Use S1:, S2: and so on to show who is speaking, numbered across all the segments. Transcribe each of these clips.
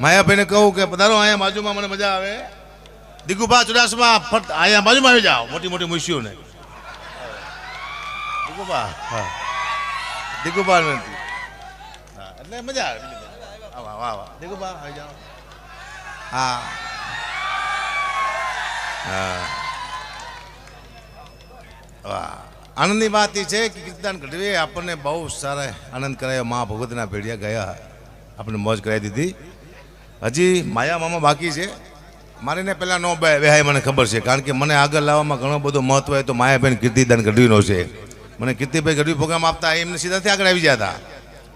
S1: માયાભાઈને કહું કે પધારો અહીંયા બાજુમાં, મને મજા આવે. દિગુભા ચુડાસમા ફટ અહીંયા બાજુમાં આવી જાઓ, મોટી મોટી મુશીઓને. દિગુભા, હા દિગુભા વિનંતી. હા એટલે મજા આવે. વાહ વાહ વાહ દિગુભા આવી જાઓ. હા હા વાહ. આનંદની વાત એ છે કે કીર્તન ગઢવીએ આપણને બહુ સારા આનંદ કરાયો. મા ભગવતીના ભેડિયા ગયા, આપણને મોજ કરાવી દીધી. હજી માયા મામા બાકી છે. મારે ને પહેલાં નો બેહાય મને ખબર છે, કારણ કે મને આગળ લાવવામાં ઘણો બધો મહત્વ હોય તો માયાબેન કીર્તિદાન ગઢવીનો છે. મને કીર્તિભાઈ ગઢવી પ્રોગ્રામ આપતા એમને સીધાથી આગળ આવી ગયા હતા.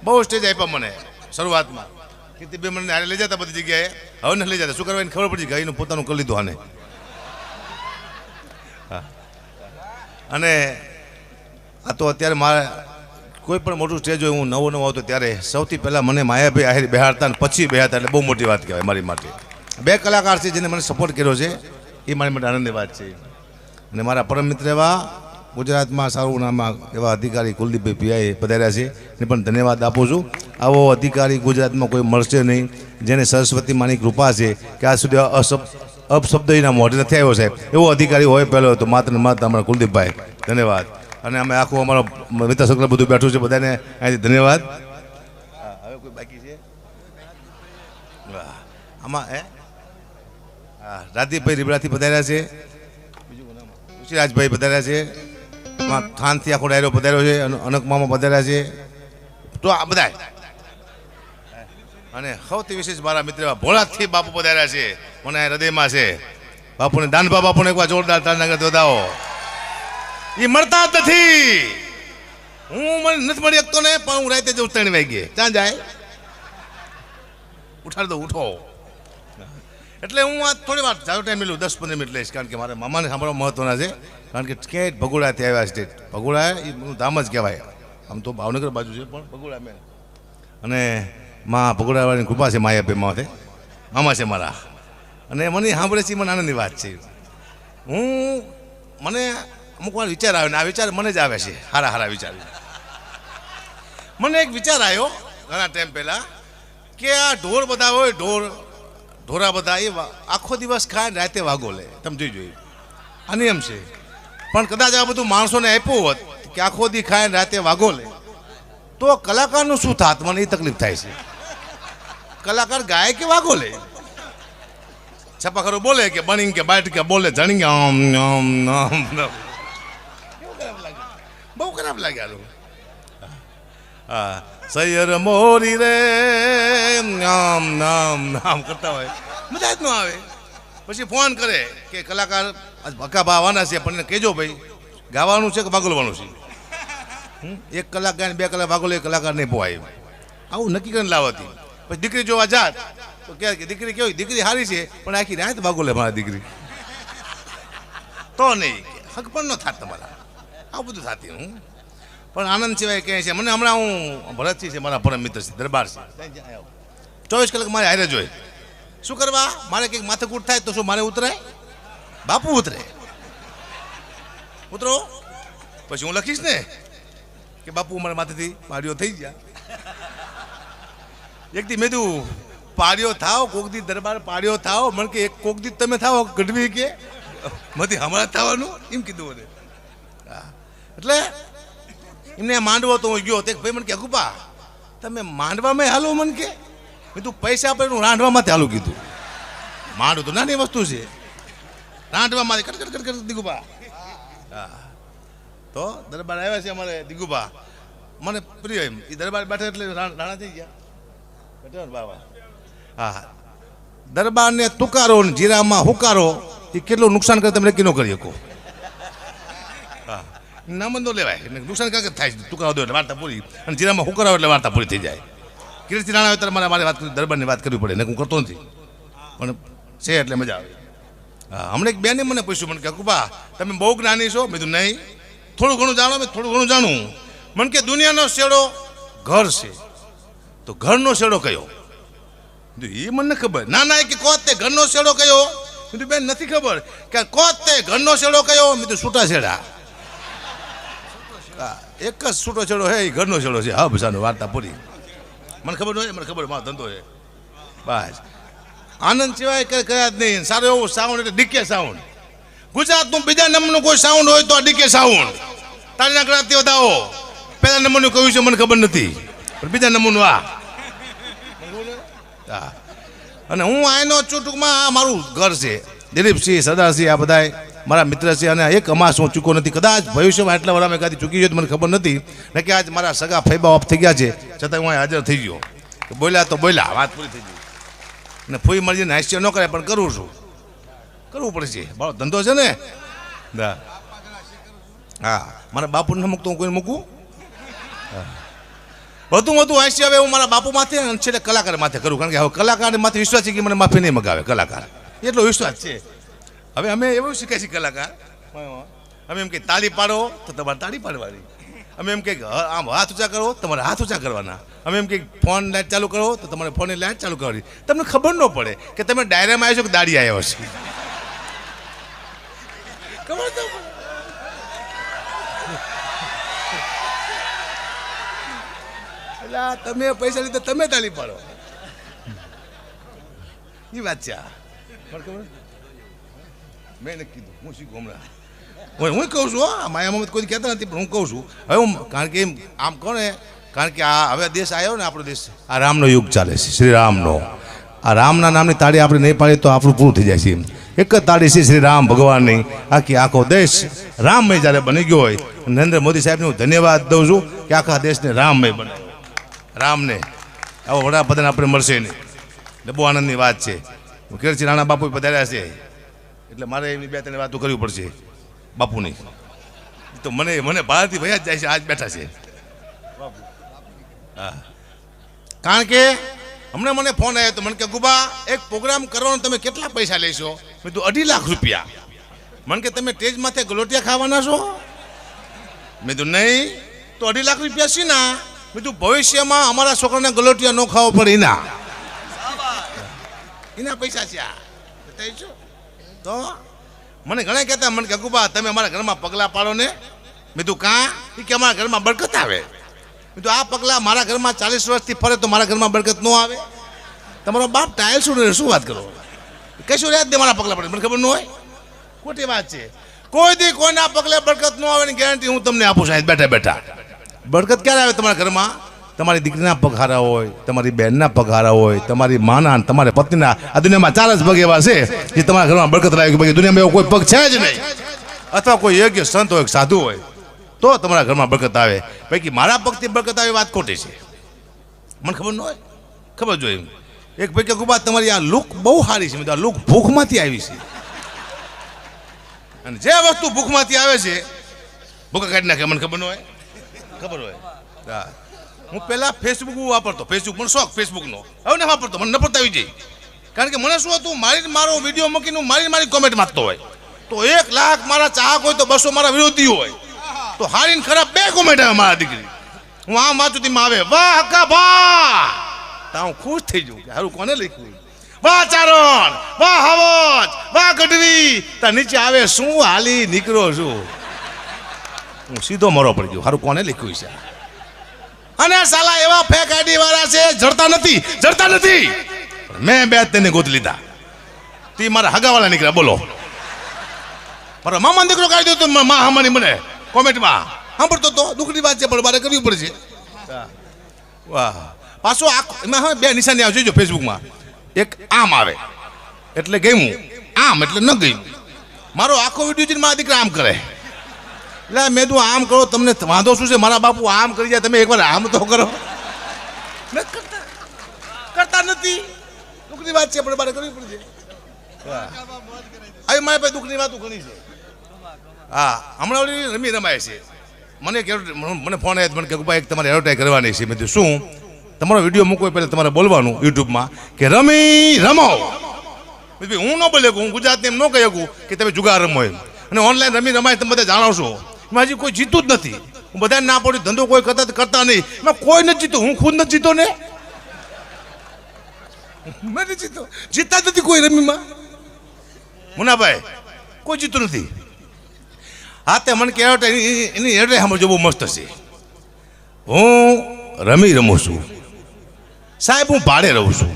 S1: બહુ સ્ટેજ આપ્યા મને શરૂઆતમાં. કીર્તિભાઈ મને હારે લઈ જતા બધી જગ્યાએ, હવે નથી લઈ જતા. શું કરવાની ખબર પડી ગઈ, એનું પોતાનું કરી લીધું આને. હા અને આ તો અત્યારે મારે કોઈ પણ મોટું સ્ટેજ હોય, હું નવો આવતો ત્યારે સૌથી પહેલાં મને માયાભાઈ આહિર બેહાડતા અને પછી બેહાડતા, એટલે બહુ મોટી વાત કહેવાય મારી માટે. બે કલાકાર છે જેને મને સપોર્ટ કર્યો છે, એ મારી માટે આનંદની વાત છે. અને મારા પરમ મિત્ર એવા ગુજરાતમાં સારું નામમાં એવા અધિકારી કુલદીપભાઈ પીઆઈ પધાર્યા છે, એને પણ ધન્યવાદ આપું છું. આવો અધિકારી ગુજરાતમાં કોઈ મળશે નહીં, જેને સરસ્વતી માની કૃપા છે કે આજ સુધી અપશબ્દ એના મોઢે નથી આવ્યો સાહેબ. એવો અધિકારી હોય પહેલો તો માત્ર ને માત્ર અમારા કુલદીપભાઈ. ધન્યવાદ. અને અમે આખું અમારો મિત્ર સર્કલ બધું બેઠું છે, બધાને અહીંથી ધન્યવાદ. હવે કોઈ બાકી છે આમાં? હા રાદીપભાઈ રીબડાથી પધાર્યા છે, બીજું ઋષિરાજભાઈ પધાર્યા છે, થાનથી આખો ડાયરો પધાર્યો છે, અનકમામાં પધાર્યા છે. તો આ બધા અને સૌથી વિશેષ મારા મિત્ર ભોળાથી બાપુ પધાર્યા છે, મને હૃદયમાં છે. બાપુને દાનભા બાપુને એકવાર જોરદાર તાળીના વધાવો. એ મળતા જ નથી. હું મને નથી મળી શકતો ને, પણ હું રાતે જઉં 3 વાગે. ક્યાં જાય? ઉઠાડી દો, ઉઠો. એટલે હું આ થોડી વાર જાજો ટાઈમ મેળવું, 10-15 મિનિટ લઈશ, કારણ કે મારે મામાને સાંભળવા મહત્વના છે. કારણ કે ક્યાંય ભગોડાથી આવ્યા છે. ભગોડા એ ધામ જ કહેવાય. આમ તો ભાવનગર બાજુ છે, પણ ભગોડા મેં. અને માં ભગોડાવાળાની કૃપા છે, માયાભાઈ માથે મામા છે મારા. અને મને સાંભળે છે, મને આનંદની વાત છે. મને અમુક વાર વિચાર આવ્યો ને આ વિચાર મને જ આવે છે, હારા વિચાર. મને એક વિચાર આવ્યો ઘણા ટાઈમ પહેલાં કે આ ઢોર બધા હોય, ઢોરા બધા એ આખો દિવસ ખાય ને રાતે વાગો લે. તમે જોઈ આ નિયમ છે. પણ કદાચ આ બધું માણસોને આપ્યું હોત કે આખો દી ખાય ને રાતે વાગો લે, તો કલાકારનું શું થાત? મને એ તકલીફ થાય છે. કલાકાર ગાય કે વાગો લે? છપાખરો બોલે કે બની કે બાઈટ કે બોલે જણી કે આમ આમ આમ. બહુ ખરાબ લાગ્યા. હા સૈયર મોરી રે નામ નામ નામ કરતા હોય, મજા જ ન આવે. પછી ફોન કરે કે કલાકાર ભક્કા આવવાના છે, પણ કહેજો ભાઈ ગાવાનું છે કે વાગોલવાનું છે. 1 કલાક ગાય 2 કલાક વાગોલે, કલાકાર નહીં પોવાય. આવું નક્કી કરીને લાવતી. પછી દીકરી જોવા જાત તો કે દીકરી કેવી? દીકરી સારી છે, પણ આખી રાત વાગોલે મારા દીકરી. તો નહીં હક પણ ન થાત તમારા. આવું બધું થતી. હું પણ આનંદ સિવાય ક્યાંય છે. મને હમણાં હું ભરતસિંહ છે, મારા પરમ મિત્ર છે, દરબાર છે, 24 કલાક મારે હારે જોઈએ. શું કરવા? મારે કંઈક માથાકૂટ થાય તો શું મારે ઉતરાય? બાપુ ઉતરે. ઉતરો પછી હું લખીશ ને કે બાપુ મારા માથેથી પાડીઓ થઈ ગયા. એક દી મેં તું પાડીઓ થાવ, કોક દી દરબાર પાડીઓ થાવ. મને કે એક કોક દી તમે થાવ ગઢવી કે માંથી હમણાં થવાનું એમ કીધું મને. એટલે એમને માંડવો તો હું ગયો. તે ભાઈ મને કે અગુપા તમે માંડવામાં હાલો? મને કે મેં તું પૈસા આપે હું રાંધવામાંથી હાલું કીધું. માંડવું તો નાની વસ્તુ છે, રાંધવામાં કટ દિગુભા. હા તો દરબાર આવ્યા છે અમારે દિગુભા, મને પ્રિય. એમ એ દરબાર બેઠા એટલે રાણા થઈ ગયા. બાબા હા દરબારને તુકારો ને જીરામાં હુકારો એ કેટલું નુકસાન કરે તમે નક્કી ન કરી શકો. હા નામંદો લેવાય એટલે નુકસાન કાંક થાય છે. તુકારો દો એટલે વાર્તા પૂરી, અને જીરામાં હુકરાવો એટલે વાર્તા પૂરી થઈ જાય. કીર્તિ નાણા હોય ત્યારે મારે વાત દરબારની વાત કરવી પડે ને, હું કરતો નથી, પણ છે એટલે મજા આવે. હા હમણાં એક બેને મને પૂછ્યું, મને કે અકુબા તમે બહુ જ્ઞાની છો? મેં કીધું નહીં, થોડું ઘણું જાણો. મેં થોડું ઘણું જાણું. મને કે દુનિયાનો શેડો ઘર છે, તો ઘરનો શેડો કયો? એ મને ખબર. ના ના કે કોત તે ઘરનો શેડો કયો? મેં બેન નથી ખબર. કે કોત તે ઘરનો શેડો કયો? મેં તો છૂટા છેડા. એક જ છૂટો છેડો હે, એ ઘરનો છેડો છે. હા ભસાનો વાર્તા પૂરી. મને ખબર ન હોય, મને ખબર મારો ધંધો છે. બસ આનંદ સિવાય કર્યા જ નહીં. સારો એવો સાઉન્ડ એટલે ડીકે સાઉન્ડ. ગુજરાતનું બીજા નંબરનું કોઈ સાઉન્ડ હોય તો આ ડીકે સાઉન્ડ. તાળીના ગણાતી વધાવો. પહેલા નંબરનું કહ્યું છે મને ખબર નથી, પણ બીજા નંબરનું આ. અને હું આનો ટૂંકમાં મારું ઘર છે. દિલીપસિંહ, સરદારસિંહ આ બધા મારા મિત્ર છે. અને એક અમાસ હું ચૂકો નથી. કદાચ ભવિષ્યમાં આટલા વર્ષ મેં કાંઈ ચૂકી ગયો તો મને ખબર નથી. ને કે આજ મારા સગા ફૈબા ઓફ થઈ ગયા છે, છતાં હું હાજર થઈ ગયો. બોલ્યા તો બોલ્યા, વાત પૂરી થઈ ગઈ. અને ફૂઈ મરજીને હાસ્ય ન કરે પણ કરું છું, કરવું પડશે. મારો ધંધો છે ને. હા, મારા બાપુને ન મૂકતો હું કોઈને મૂકું. વધુ હાસ્ય હવે હું મારા બાપુ માથે અને છેલ્લે કલાકાર માથે કરું. કારણ કે હવે કલાકાર માથે વિશ્વાસ છે કે મને માફી નહીં મગાવે કલાકાર, એટલો વિશ્વાસ છે. હવે અમે એવું શીખ્યા છીએ કલાકાર. અમે એમ કે તાળી પાડો તો તમારે તાળી પાડવાની. અમે એમ કે આમ હાથ ઊંચા કરો તમારે હાથ ઊંચા કરવાના. અમે એમ કે ફોન લાઇટ ચાલુ કરો તો તમારે ફોનની લાઇટ ચાલુ કરવાની. તમને ખબર ન પડે કે તમે ડાયરામાં આવ્યો છો કે દાડી આવ્યો છે. ખબર તો એટલે તમે પૈસા લીધા તમે તાળી પાડો, એ વાત છે. ખબર મેં નથી કીધું, હું શીખું હમણાં. હું કહું છું, માયા મમત કોઈ કહેતા નથી, પણ હું કહું છું હવે હું. કારણ કે આમ કહો ને, કારણ કે આ હવે દેશ આવ્યો ને, આપણો દેશ આ રામનો યુગ ચાલે છે, શ્રી રામનો. આ રામના નામની તાળી આપણે નહીં પાડીએ તો આપણું પૂરું થઈ જાય છે. એક જ તાળી છે શ્રી રામ ભગવાનની. આખો દેશ રામમય જ્યારે બની ગયો હોય, નરેન્દ્ર મોદી સાહેબને હું ધન્યવાદ દઉં છું કે આખા દેશને રામમય બનાવ્યો. રામને આવો વડાપ્રધાન આપણે મળશે નહીં, એટલે બહુ આનંદની વાત છે. કેરસી રાણા બાપુ પધાર્યા છે, એટલે મારે એમની બે ત્રણ વાતો કરવી પડશે બાપુની. તો મને બહારથી ભયા જ જાય છે, આજ બેઠા છે. હા, કારણ કે હમણાં મને ફોન આવ્યો તો મને કે ગુબા એક પ્રોગ્રામ કરવાનો તમે કેટલા પૈસા લેશો? મેં કીધું 2.5 લાખ રૂપિયા. મને કે તમે સ્ટેજ માથે ગલોટિયા ખાવાના છો? મેં કીધું નહીં તો 2.5 લાખ રૂપિયા છે ના. મેં કીધું ભવિષ્યમાં અમારા છોકરાને ગલોટિયા ન ખાવો પડે એના પૈસા છે આ. તો મને ઘણા કહેતા, મને કે ગુબા તમે અમારા ઘરમાં પગલાં પાડો ને. મેં કીધું કાં? એ કે અમારા ઘરમાં બરકત આવે. તો આ પગલા મારા ઘરમાં 40 વર્ષથી ફરે તો મારા ઘરમાં બરકત ન આવે? તમારો બાપ ટાયલ શું વાત કરો? કશું યાદ દે મારા પગલા પડે, મને ખબર ન હોય? ખોટી વાત છે. કોઈ દી કોઈના પગલે બરકત ન આવે ની ગેરંટી હું તમને આપું સાહેબ બેઠા બેઠા. બરકત ક્યારે આવે તમારા ઘરમાં? તમારી દીકરીના પગ હારા હોય, તમારી બહેનના પગ હારા હોય, તમારી માના, તમારા પત્નીના. આ દુનિયામાં 4 જ પગ એવા છે જે તમારા ઘરમાં બરકત લાવે કે બાકી દુનિયામાં એવો કોઈ પગ છે જ નહીં. અથવા કોઈ યોગ્ય સંત હોય, સાધુ હોય તો તમારા ઘરમાં બરકત આવે. પૈકી મારા પગથી બરકત આવે વાત ખોટી છે. મને ખબર ન હોય? ખબર જોઈએ. એક પૈકી ગુબા તમારી આ લુક બહુ સારી છે. આ લુક ભૂખમાંથી આવી છે, અને જે વસ્તુ ભૂખમાંથી આવે છે ભૂખા કાઢી નાખે. મને ખબર ન હોય? ખબર હોય. હા, હું પહેલાં ફેસબુક વાપરતો, ફેસબુક મને શોખ ફેસબુકનો. હવે ને વાપરતો, મને નફરત આવી જાય. કારણ કે મને શું હતું, મારો વિડીયો મૂકીને મારી કોમેન્ટ માગતો હોય તો 1 લાખ મારા ચાહક હોય તો 200 મારા વિરોધી હોય. તો હારીને ખરાબ 2 કોમેન્ટ આવે મારા દીકરી. હું આમ વાંચું તેમાં આવે વાહ હક્કા ભા, તો હું ખુશ થઈ જાઉં કે હારું કોને લખ્યું. વાહ ચારણ, વાહ હવજ, વાહ ગઢવી. તા નીચે આવે શું હાલી નીકળો છું. હું સીધો મરો પડી ગયો, હારું કોને લખ્યું છે. અને સાલા એવા ફેક આઈડી વાળા છે, જડતા નથી. મેં 2 તેને ગોત લીધા. તે મારા હગાવાળા નીકળ્યા. બોલો, મારા મામા દીકરો કાઢી દો તો મા હમાની મને કોમેન્ટમાં સાંભળતો તો દુઃખની વાત છે, પણ મારે કરવી પડશે. વાહ, પાછો એમાં હવે 2 નિશાની આવશે જો ફેસબુકમાં. એક આમ આવે એટલે ગયું, આમ એટલે ન ગયું. મારો આખો વિડીયો જોઈને મારા દીકરા આમ કરે. એટલે મેં તું આમ કરો, તમને વાંધો શું છે? મારા બાપુ આમ કરી જાય, તમે એકવાર આમ તો કરો. કરતા નથી. દુઃખની વાત છે, પણ મારે કરવી પડશે. હવે મારી પાસે દુઃખની વાતો ઘણી છે. હા, હમણાં ઓલી રમી રમાય છે. મને ફોન આવ્યો, મને કે ભાઈ એક તમારે એડવર્ટાઈઝ કરવાની છે. મેં કીધું શું? તમારો વિડીયો મૂકવો પહેલાં તમારે બોલવાનું યુટ્યુબમાં કે રમો. હું ન બોલે, હું ગુજરાતને એમ ન કહી શકું કે તમે જુગાર રમો એમ. અને ઓનલાઈન રમાય તમે બધા જાણો છો. એમાં હજી કોઈ જીતું જ નથી. હું બધાને ના પડ્યું, ધંધો કોઈ કરતા નહીં. એમાં કોઈ નથી જીતો, હું ખુદ નથી જીતો ને. મેં નથી જીતો, જીતતા નથી કોઈ રમીમાં. મુનાભાઈ કોઈ જીતું નથી. હા, તે મને કહેવાય એની એડ્રેસ સમજો બહુ મસ્ત છે. હું રમું છું સાહેબ, હું ભાડે રહું છું.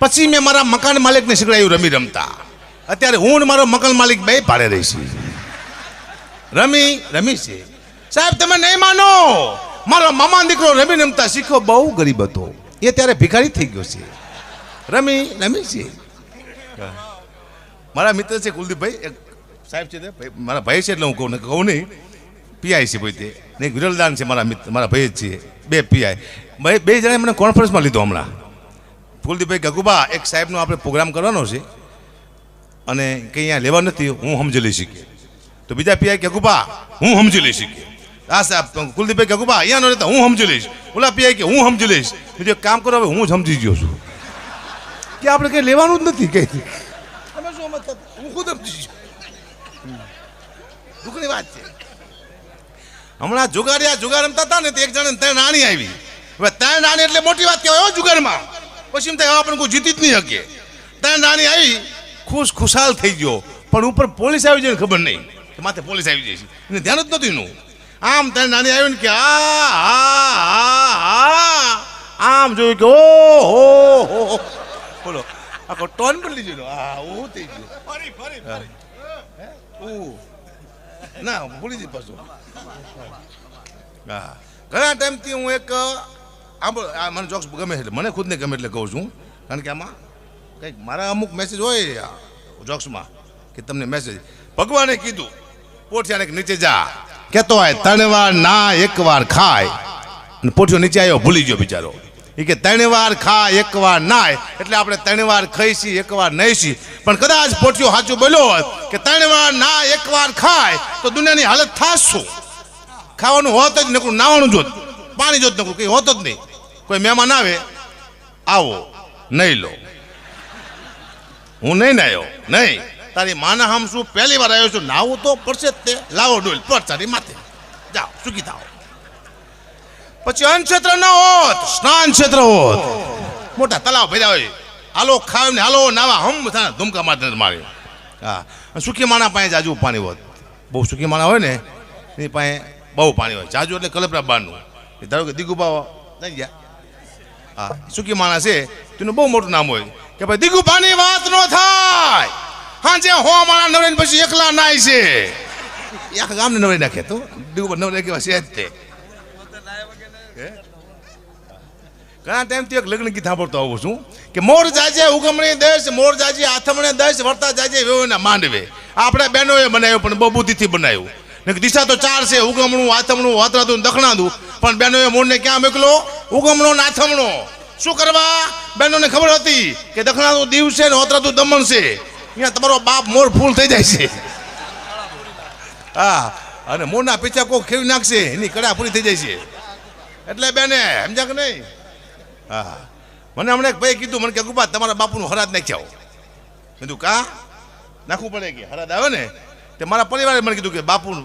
S1: પછી મેં મારા મકાન માલિકને શીખડાયું રમી રમતા. અત્યારે હું ને મારો મકાન માલિક બે ભાડે રહીશી. રમી છે સાહેબ, તમે નહીં માનો, મારો મામા દીકરો રમી રમતા શીખ્યો, બહુ ગરીબ હતો, એ ત્યારે ભિખારી થઈ ગયો છે. રમી છે. મારા મિત્ર છે કુલદીપભાઈ, એક સાહેબ છે મારા ભાઈ છે, એટલે હું કહું નહીં, પીઆઈ છે પોતે, ને વિરલદાન છે મારા મિત્ર, મારા ભાઈ જ છે, બે પીઆઈ. બે જણાએ મને કોન્ફરન્સમાં લીધો હમણાં. કુલદીપભાઈ ગગુબા, એક સાહેબનો આપણે પ્રોગ્રામ કરવાનો છે અને કંઈ અહીંયા લેવા નથી, હું સમજી લઈ શીખી. તો બીજા પીઆઈ ગગુબા, હું સમજી લઈ શીખી. હા સાહેબ, કુલદીપભાઈ ગગુબા અહીંયા ન રહેતા, હું સમજી લઈશ. ઓલા પીઆઈ કે હું સમજી લઈશ. બીજું કામ કરો, હવે હું સમજી ગયો છું કે આપણે કંઈ લેવાનું જ નથી. કંઈ તમે શું સમજતા, હું ખુદ સમજી ગયો. દુઃખની વાત છે. હમણાં જુગાર રમતા હતા ને, તો એક જણા 3 નાણી આવી. હવે 3 નાણી એટલે મોટી વાત કહેવાય જુગારમાં. પછી એમ થાય આપણે કોઈ જીતી જ નહીં શકે. 3 નાણી આવી, ખુશાલ થઈ ગયો, પણ ઉપર પોલીસ આવી જાય ખબર નહીં, માથે પોલીસ આવી જાય છે, એને ધ્યાન જ નતું એનું. આમ 3 નાની આવી ને કે આમ જોયું કે ઓહો, બોલો આખો ટોન બદલી ગયો. હું થઈ ગયો ના ભૂલી જઈ પાછું. હા, ઘણા ટાઈમથી હું એક મને જોક્સ ગમે એટલે, મને ખુદને ગમે એટલે કહું છું, કારણ કે આમાં કંઈક મારા અમુક મેસેજ હોય જોક્સમાં કે તમને મેસેજ. ભગવાને કીધું પોઠિયાને નીચે જા, કહેતો હોય 3 વાર ના 1 વાર ખાય, અને પોઠિયો નીચે આવ્યો, ભૂલી ગયો બિચારો. એ કે 3 વાર ખાય 1 વાર નાય, એટલે આપણે 3 વાર ખાઈશી 1 વાર નહીશી. પણ કદાચ પોઠિયો સાચું બોલ્યો હોય કે 3 વાર ના 1 વાર ખાય, તો દુનિયાની હાલત થાશ શું? ખાવાનું હોત જ નકરું, નાવાનું જોત, પાણી જોત નકરું, કંઈ હોત જ નહીં. કોઈ મહેમાન આવે, આવો નહીં લો, હું નહીં નાયો, નહીં તારી માના હમ શું પહેલી વાર આવ્યો છું, નાવું તો પડશે જ તે, લાવો ડોલ પર તારી માથે, જાઓ સુખી થાઓ. પછી અન્ન ક્ષેત્ર ન હોત, સ્નાન ક્ષેત્ર હોત, મોટા તલાવ ભર્યા હોય, હાલો ખાવ ને હાલો નાવા, હમ ધૂમકા મારે. હા, સુખી માણા પાસે જાજુ પાણી હોત. બહુ સુખી માણા હોય ને એની પાસે બહુ પાણી હોય. જાજુ એટલે કલપરા બારનું. ધારો કે દિગુબા નહીં ગયા, હા સુખી માણસ છે, તેનું બહુ મોટું નામ હોય કે ભાઈ દિગુબાની વાત ન થાય, હા જે હો માણા નવરાઈને પછી એકલા નાય છે, આખા ગામને નવરાઈ નાખે. તો દિગુબા નવરાઈ કેવા છે જ તે. ઘણા ટાઈમથી એક લગ્ન ગીત સાંભળતો આવું છું કે મોર જાજે ઉગમણી દેશ, મોર જાજી આથમણે દેશ, વર્તા જાજે વેવના માંડવે. આપણે બહેનોએ બનાવ્યું, પણ બહુ બુદ્ધિથી બનાવ્યું. દિશા તો 4 છે, ઉગમણું, આથમણું, વાતરાતું, દખણાતું. પણ બહેનોએ મોરને ક્યાં મોકલો? ઉગમણો ને આથમણો. શું કરવા? બહેનોને ખબર હતી કે દખણાતું દીવ છે ને વાતરાતું દમણ છે, અહીંયા તમારો બાપ મોર ફૂલ થઈ જાય છે. હા, અને મોરના પીછા કોઈ ખેવી નાખશે, એની કડા પૂરી થઈ જાય છે. એટલે બેને સમજ્યા કે નહીં? હા, મને હમણાં એક ભાઈ કીધું, મને કે ગુબા તમારા બાપુનું હરાજ નાખ્યા. કીધું કા નાખવું પડે કે હરાજ આવે ને? તે મારા પરિવારે મને કીધું કે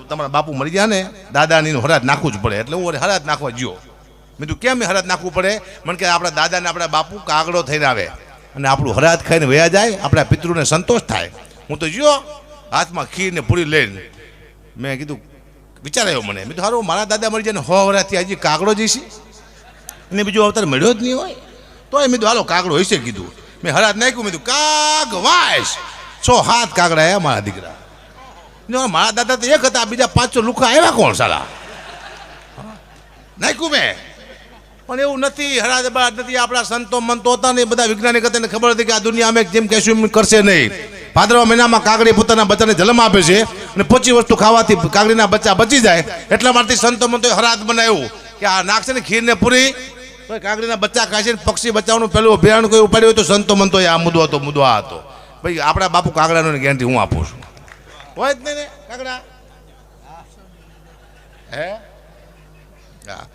S1: તમારા બાપુ મરી ગયા ને, દાદાનીનું હરાજ નાખવું જ પડે. એટલે હું હરાજ નાખવા ગયો. મેં કીધું કેમ હરાજ નાખવું પડે? મને કે આપણા દાદાને આપણા બાપુ કાગડો થઈને આવે અને આપણું હરાજ ખાઈને વયા જાય, આપણા પિતૃને સંતોષ થાય. હું તો ગયો હાથમાં ખીર ને પૂરી લઈને. મેં કીધું વિચાર આવ્યો મને, મેં કીધું સારું મારા દાદા મરી જાય ને 100 વર્ષથી હજી કાગડો જઈશી, એને બીજો અવતાર મળ્યો જ નહીં હોય, તો એ મેં કીધું હાલો કાગડો હશે. કીધું મેં હરાજ નાખ્યું, મેં કીધું કાગ વાસ 6-7 કાગડા આવ્યા મારા દીકરા. મારા દાદા તો એક હતા, બીજા 500 લુખા આવ્યા કોણ સાલા? નાખ્યું મેં. પણ એવું નથી, હરાજ બરાજ નથી. આપણા સંતો મંતો હતા ને બધા વૈજ્ઞાનિક હતા, એને ખબર હતી કે આ દુનિયા અમે જેમ કહેશું એમ કરશે નહીં. ભાદરવા મહિનામાં કાગડી પોતાના બચ્ચાને જન્મ આપે છે અને 25 વસ્તુ ખાવાથી કાગડીના બચ્ચા બચી જાય. એટલા માટે સંતો મંતોએ હરાજ બનાવ્યું કે આ નાખશે ને ખીરને પૂરી, તો કાગડીના બચ્ચા ખાય છે. પક્ષી બચાવનું પેલું અભિયાન કોઈ ઉપાડ્યું હોય તો સંતો મંતોએ આ મુદ્દો હતો, મુદ્દો આ હતો. ભાઈ આપણા બાપુ કાગડાનો ગેરંટી હું આપું છું. હોય જ નહીં ને કાગડા? હે હા,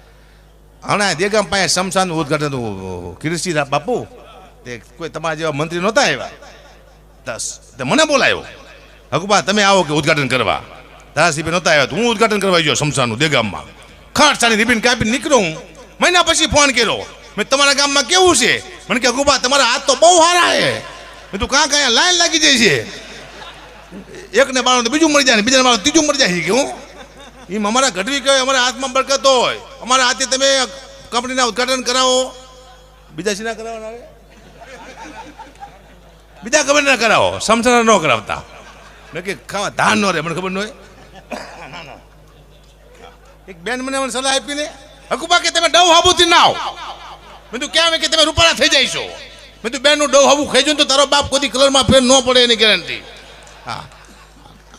S1: હમણાં દેગામ પાસે શમશાનનું ઉદઘાટન હતું. કિરીટસિંહ બાપુ તે કોઈ તમારા જેવા મંત્રી નહોતા આવ્યા, મને બોલાયો, હકુબા તમે આવો કે ઉદઘાટન કરવા. ધારાસભ્ય નહોતા આવ્યા, હું ઉદઘાટન કરવા ગયો શમશાનનું દેગામમાં. ખાટસાની રિબીન કાપીને નીકળ્યો હું. મહિના પછી ફોન કર્યો, મેં તમારા ગામમાં કેવું છે? મને કે હકુબા તમારા હાથ તો બહુ સારા છે. મેં તું કાં કાંઈ લાઈન લાગી જાય છે, એકને બાળો તો બીજું મરી જાય ને બીજાને બાળો ત્રીજું મરી જાય કે હું એમ. અમારા ગઢવી કહેવાય, અમારા હાથમાં બરકત હોય. અમારા હાથે તમે કંપનીના ઉદઘાટન કરાવો, બીજા સીના કરાવવાના આવે. બીજા ખબર ના કરાવો, સમસણા ન કરાવતા. મેં કે ખાવા ધાન ન રહે, મને ખબર ન હોય. એક બેન મને સલાહ આપીને, હકુબા કે તમે ડવ હાબુથી ના આવો. મેં તું ક્યાં કે તમે રૂપાળા થઈ જઈશો. મેં તું બેનનું ડવ હાબુ ખાઈ જો તો તારો બાપ કોઈ કલરમાં ફેર ન પડે એની ગેરંટી. હા,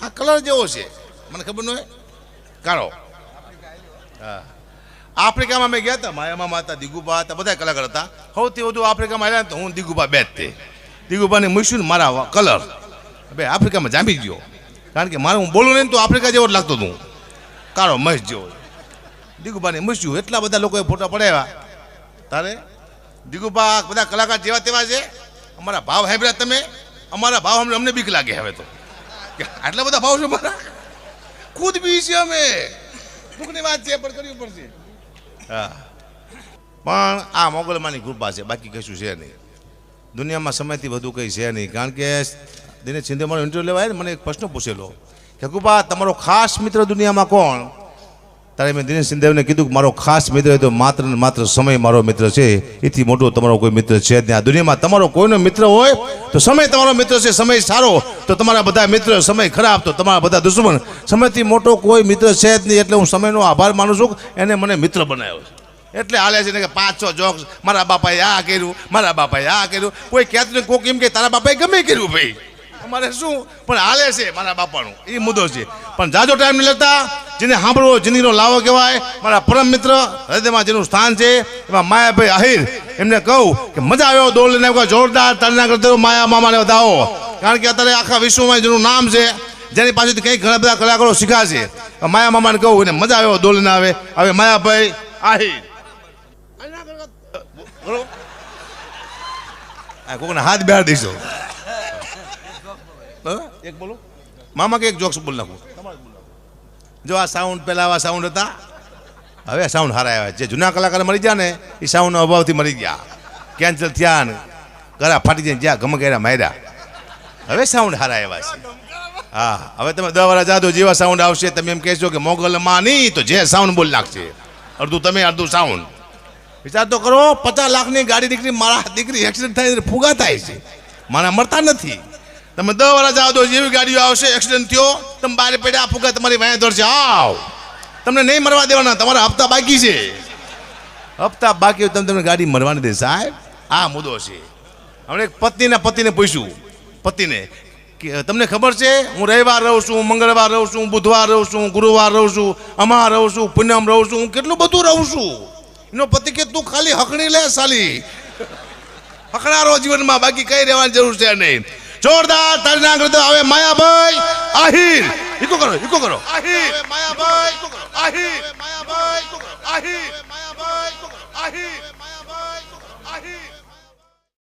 S1: આ કલર જેવો છે, મને ખબર ન હોય. કાઢો. હા, આફ્રિકામાં મેં ગયા હતા, માયામાં માતા, દિગુબા હતા, બધા કલાકાર હતા. સૌથી વધુ આફ્રિકામાં આવ્યા તો હું દિગુબા બે જ તે. દિગુબાને મૂક્યું ને મારા કલર બે આફ્રિકામાં જામી ગયો. કારણ કે મારે હું બોલું નહીં તો આફ્રિકા જેવો જ લાગતો હતું, કાળો મહેશ જેવો. દિગુબાને મૂક્યું, એટલા બધા લોકોએ ફોટા પડાવ્યા. તારે દિગુબા બધા કલાકાર જેવા તેવા છે. અમારા ભાવ સાંભળ્યા તમે? અમારા ભાવ અમને બીક લાગે હવે તો. આટલા બધા ભાવ છે મારા, ખુદ બી છે અમે. દુઃખની વાત છે પણ કરવી પડશે. હા, પણ આ મોગલમાની કૃપા છે, બાકી કશું છે નહીં દુનિયામાં. સમયથી વધુ કંઈ છે નહીં. કારણ કે દિનેશ શિંદે મારો ઇન્ટરવ્યુ લેવાય ને, મને એક પ્રશ્ન પૂછેલો કે કૃપા તમારો ખાસ મિત્ર દુનિયામાં કોણ? ત્યારે મેં દિનેશ શિંદેને કીધું કે મારો ખાસ મિત્ર તો માત્ર ને માત્ર સમય મારો મિત્ર છે. એથી મોટો તમારો કોઈ મિત્ર છે જ નહીં. આ દુનિયામાં તમારો કોઈનો મિત્ર હોય તો સમય તમારો મિત્ર છે. સમય સારો તો તમારા બધા મિત્ર, સમય ખરાબ તો તમારા બધા દુશ્મન. સમયથી મોટો કોઈ મિત્ર છે જ નહીં. એટલે હું સમયનો આભાર માનું છું, એને મને મિત્ર બનાવ્યો છે. એટલે હાલે છે ને કે 5-6 જોક્સ, મારા બાપાએ આ કર્યું, મારા બાપાએ આ કર્યું. કોઈ કહેતું નહીં, કોક એમ કે તારા બાપાએ ગમે કર્યું ભાઈ, અમારે શું, પણ હાલે છે મારા બાપાનું, એ મુદ્દો છે. પણ જાજો ટાઈમ નહીં લેતા. જેને સાંભળવો જિંદગીનો લાવો કહેવાય. મારા પરમ મિત્ર હૃદયમાં જેનું સ્થાન છે એમાં માયાભાઈ આહિર, એમને કહું કે મજા આવ્યો દોડ લઈને આવ્યો, જોરદાર તાળીના કરતો માયા મામાને વધાવો. કારણ કે અત્યારે આખા વિશ્વમાં જેનું નામ છે, જેની પાસેથી કંઈક ઘણા બધા કલાકારો શીખાશે. માયા મામાને કહું એને મજા આવ્યો દોડ લઈને આવે. હવે માયાભાઈ આહિર કોકને હાથ બેહાર દઈશો. એક બોલો મામા કે એક જોક્સ બોલ નાખું. જો આ સાઉન્ડ પહેલાં આવા સાઉન્ડ હતા, હવે સાઉન્ડ હારા આવ્યા. જે જૂના કલાકાર મરી ગયા ને એ સાઉન્ડના અભાવથી મરી ગયા, કેન્સલ થયા ને ગળા ફાટી જાય, જ્યાં ગમે ગયા માર્યા. હવે સાઉન્ડ હારા આવ્યા છે. હા, હવે તમે 10 વાર જાદો જેવા સાઉન્ડ આવશે. તમે એમ કહેશો કે મોગલમાં નહીં તો જે સાઉન્ડ બોલ નાખશે, અડધું તમે અડધું સાઉન્ડ. વિચાર તો કરો, 50 લાખની ગાડી દીકરી, મારા દીકરી એક્સિડન્ટ થાય ફુગા થાય છે, મારા મરતા નથી. તમે 10 વાર જાઓ તો જેવી ગાડીઓ આવશે, એક્સિડન્ટ થયો, તમે બહાર પડ્યા, ફુગા તમારી વાયા દોડશે. આવ, તમને નહીં મરવા દેવાના, તમારા હપ્તા બાકી છે. હપ્તા બાકી હોય તમને ગાડી મરવાની દે સાહેબ. આ મુદ્દો છે. હવે એક પતિને પૂછ્યું, પતિને કે તમને ખબર છે હું રવિવાર રહું છું, મંગળવાર રહું છું, બુધવાર રહું છું, ગુરુવાર રહું છું, અમાર રહું છું, પૂનમ રહું છું, હું કેટલું બધું રહું છું. એનો પતિ કે તું ખાલી હકણી લે સાલી, હકણારો જીવનમાં, બાકી કઈ રહેવાની જરૂર છે નહીં. જોરદાર તાળીના કરતો હવે માયાભાઈ આહિર. ઈકો કરો, ઈકો કરો. આહિર માયાભાઈ આહિર, માયાભાઈ આહિર, માયાભાઈ આહિર.